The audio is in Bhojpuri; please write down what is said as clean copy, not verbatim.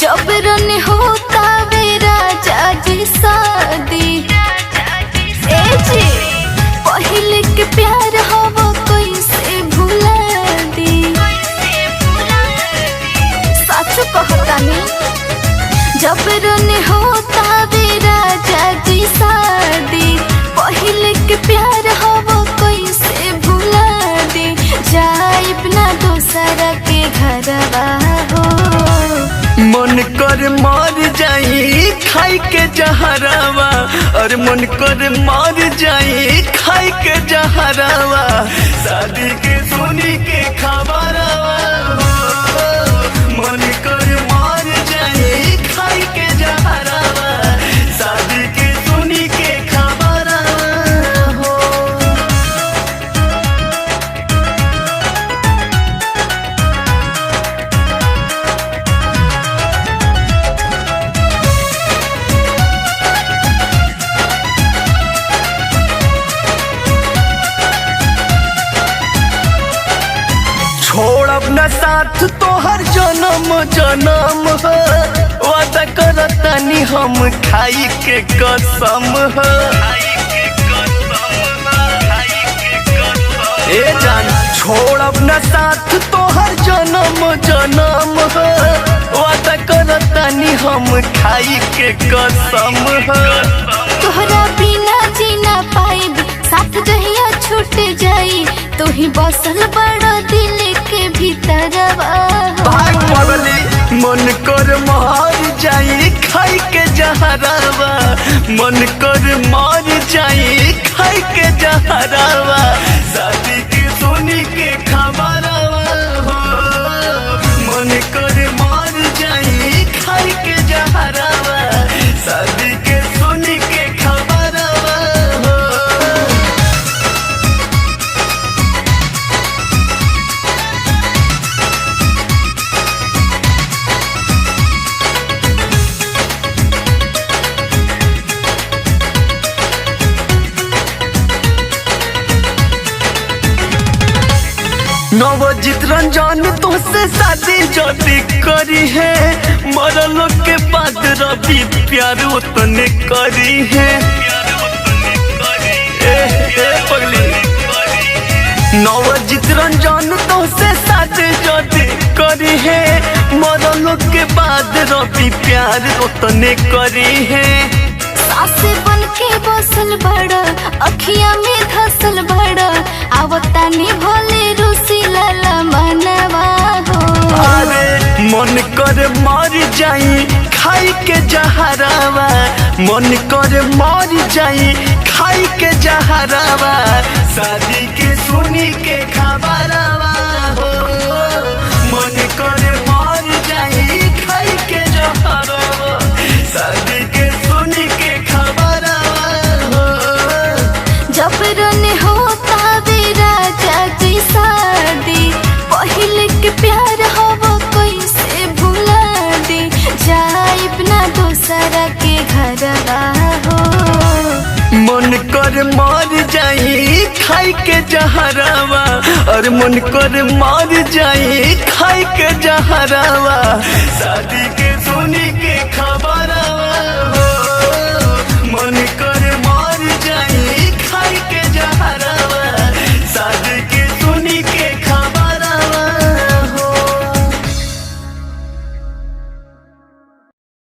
जबरन होता मेरा जाजी शादी। ए जी पहले के प्यार हवा कैसे भुला दी। सच कहतानी जबरन होता मेरा जाजी शादी। पहले के प्यार हवा कैसे भुला दी। जाइब ना दूसरा के घरवा हो। मन कर मर जाई खाई के जहरावा, और मन कर मर जाई खाई के जहरावा। शादी के सुनी के खबरवा हो। मन कर मर जाई खाई के जहरावा। शादी के सुनी के खबरवा हो। छोड़ अपना साथ तोहर जन्म जन्म हो। वादा करतानी हम खाई के कसम हो। ए जान छोड़ अपना साथ तोहर जन्म जन्म हो। वादा करतानी हम खाई के कसम हो। तोहरा बिना जीना पाइब साथ जहिया छूट जाई। तू ही बसल बड़ा दिल के भीतरवा भाग पड़ली मन कर मर जाई खाई के जहरावा। मन कर मर जाई खाई के जहरावा। शादी की सुनी के खबरवा हो। मन कर मर जाई खाई के जहरावा। शादी के सुनी के खबरवा हो। नवजीत रंजन तुझसे शादी जल्दी करी है। मरल के बाद रवि प्यार उतने करी है। पगली नवजीत रंजन तुझसे शादी जल्दी करी है। मरल के बाद रवि प्यार उतने करी है। सासे बन के बसल बड़ा अखिया में धसल बड़ा। आवतानी भोले रूसी लाला मनवा हो। अरे मन कर मर जाई खाई के जहरावा। मन कर मर जाई खाई के जहरावा। शादी के सुनी के खबरवा हो। मन कर मर जाई खाई के जहरावा। शादी के सुनी के खबरवा हो। जबरन होता मेरा जाजी शादी। पहले के प्यार हवा कैसे भुला दी। जाइब ना दूसरा के घरवा हो। मन कर मर जाई खाई के जहरावा, और मन कर मर जाई खाई के जहरावा। शादी के